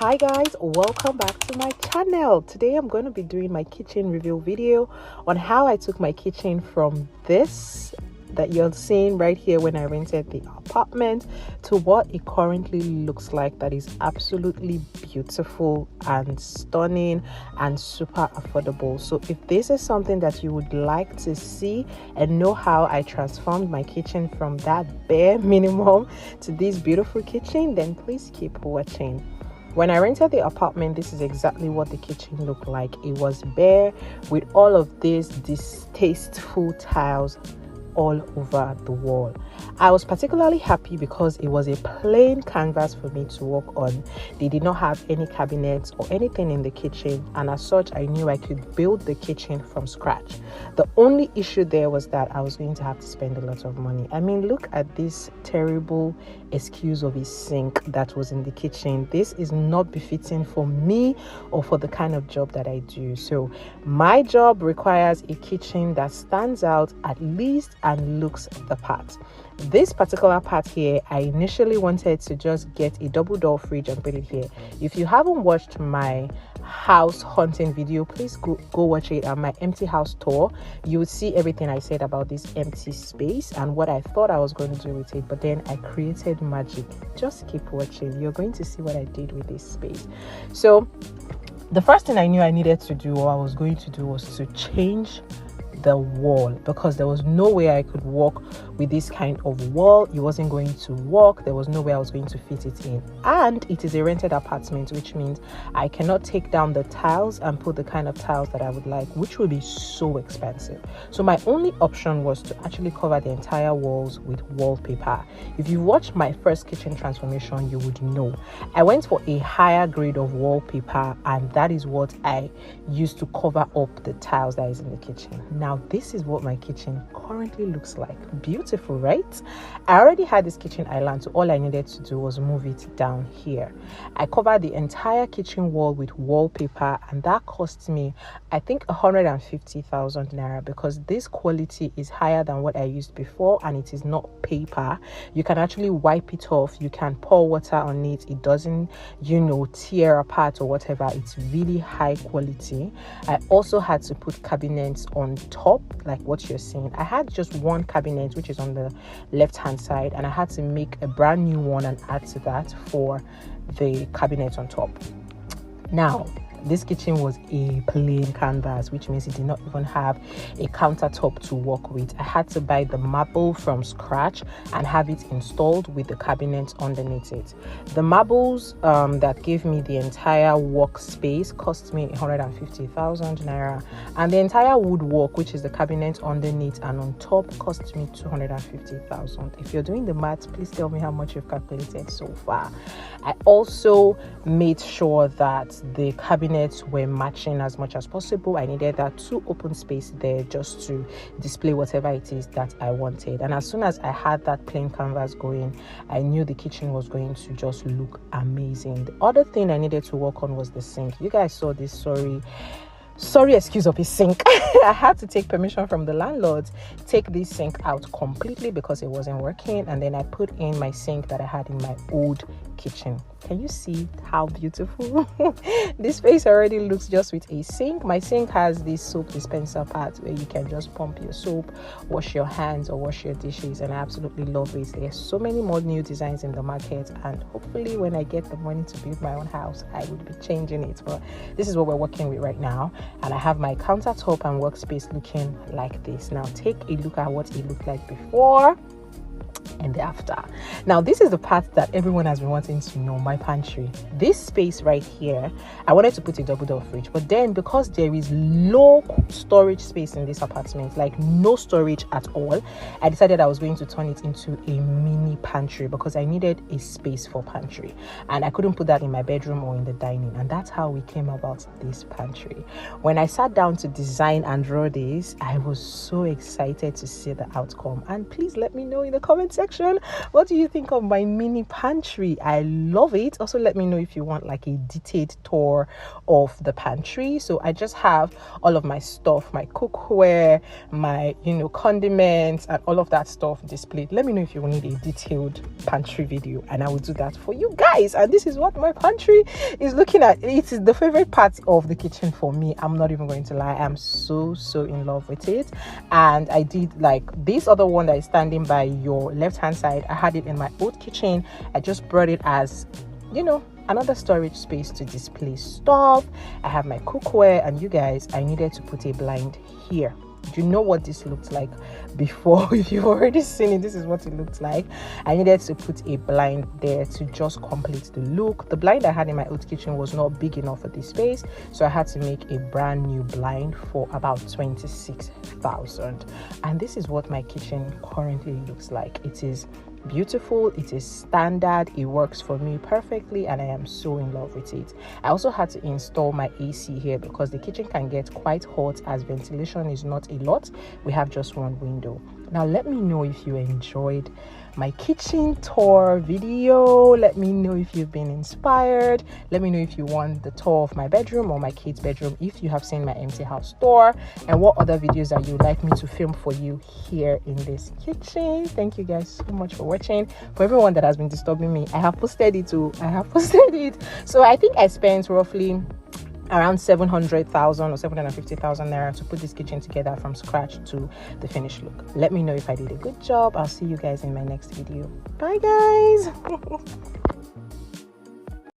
Hi guys, welcome back to my channel. Today I'm going to be doing my kitchen review video on how I took my kitchen from this that you're seeing right here when I rented the apartment to what it currently looks like. That is absolutely beautiful and stunning and super affordable. So if this is something that you would like to see and know how I transformed my kitchen from that bare minimum to this beautiful kitchen, then please keep watching. When I rented the apartment, this is exactly what the kitchen looked like. It was bare with all of these distasteful tiles all over the wall. I was particularly happy because it was a plain canvas for me to work on. They did not have any cabinets or anything in the kitchen, and as such I knew I could build the kitchen from scratch. The only issue there was that I was going to have to spend a lot of money. I mean, look at this terrible excuse of a sink that was in the kitchen. This is not befitting for me or for the kind of job that I do. So my job requires a kitchen that stands out at least and looks the part. This particular part here, I initially wanted to just get a double door fridge and put it here. If you haven't watched my house hunting video, please go watch it on my empty house tour. You would see everything I said about this empty space and what I thought I was going to do with it, but then I created magic. Just keep watching. You're going to see what I did with this space. So the first thing I knew I needed to do, or I was going to do, was to change the wall, because there was no way I could work with this kind of wall. It wasn't going to work. There was no way I was going to fit it in, and it is a rented apartment, which means I cannot take down the tiles and put the kind of tiles that I would like, which would be so expensive. So my only option was to actually cover the entire walls with wallpaper. If you watched my first kitchen transformation, you would know I went for a higher grade of wallpaper, and that is what I used to cover up the tiles that is in the kitchen. Now this is what my kitchen currently looks like. Beautiful, right? I already had this kitchen island, so all I needed to do was move it down here. I covered the entire kitchen wall with wallpaper, and that cost me, I think, 150,000 naira, because this quality is higher than what I used before, and it is not paper. You can actually wipe it off. You can pour water on it. It doesn't, tear apart or whatever. It's really high quality. I also had to put cabinets on top, like what you're seeing. I had just one cabinet, which is on the left hand side, and I had to make a brand new one and add to that for the cabinet on top. Now this kitchen was a plain canvas, which means it did not even have a countertop to work with. I had to buy the marble from scratch and have it installed with the cabinet underneath it. The marbles that gave me the entire workspace cost me 150,000 naira, and the entire woodwork, which is the cabinet underneath and on top, cost me 250,000. If you're doing the maths, please tell me how much you've calculated so far. I also made sure that the cabinets were matching as much as possible. I needed that 2 open space there just to display whatever it is that I wanted. And as soon as I had that plain canvas going, I knew the kitchen was going to just look amazing. The other thing I needed to work on was the sink. You guys saw this sorry excuse of a sink. I had to take permission from the landlord, take this sink out completely because it wasn't working, and then I put in my sink that I had in my old kitchen. Can you see how beautiful this space already looks just with a sink? My sink has this soap dispenser part where you can just pump your soap, wash your hands, or wash your dishes, and I absolutely love it. There's so many more new designs in the market, and hopefully when I get the money to build my own house, I would be changing it, but this is what we're working with right now. And I have my countertop and workspace looking like this. Now take a look at what it looked like before and the after. Now this is the part that everyone has been wanting to know, my pantry. This space right here, I wanted to put a double door fridge, but then because there is low storage space in this apartment, like no storage at all, I decided I was going to turn it into a mini pantry because I needed a space for pantry, and I couldn't put that in my bedroom or in the dining, and that's how we came about this pantry. When I sat down to design and draw this, I was so excited to see the outcome, and please let me know in the comment section section. What do you think of my mini pantry? I love it. Also, let me know if you want like a detailed tour of the pantry. So I just have all of my stuff, my cookware, my condiments, and all of that stuff displayed. Let me know if you need a detailed pantry video, and I will do that for you guys. And this is what my pantry is looking at. It is the favorite part of the kitchen for me. I'm not even going to lie. I'm so in love with it. And I did like this other one that is standing by your left hand side. I had it in my old kitchen. I just brought it as another storage space to display stuff. I have my cookware, and you guys, I needed to put a blind here. You know what this looked like before. If you've already seen it, this is what it looked like. I needed to put a blind there to just complete the look. The blind I had in my old kitchen was not big enough for this space, so I had to make a brand new blind for about 26,000. And this is what my kitchen currently looks like. It is beautiful, it is standard, it works for me perfectly, and I am so in love with it. I also had to install my AC here because the kitchen can get quite hot as ventilation is not a lot. We have just one window. Now let me know if you enjoyed my kitchen tour video. Let me know if you've been inspired. Let me know if you want the tour of my bedroom or my kids' bedroom, if you have seen my empty house tour, and what other videos that you would like me to film for you here in this kitchen. Thank you guys so much for watching. For everyone that has been disturbing me, I have posted it too. So I think I spent roughly around 700,000 or 750,000 naira to put this kitchen together from scratch to the finished look. Let me know if I did a good job. I'll see you guys in my next video. Bye guys.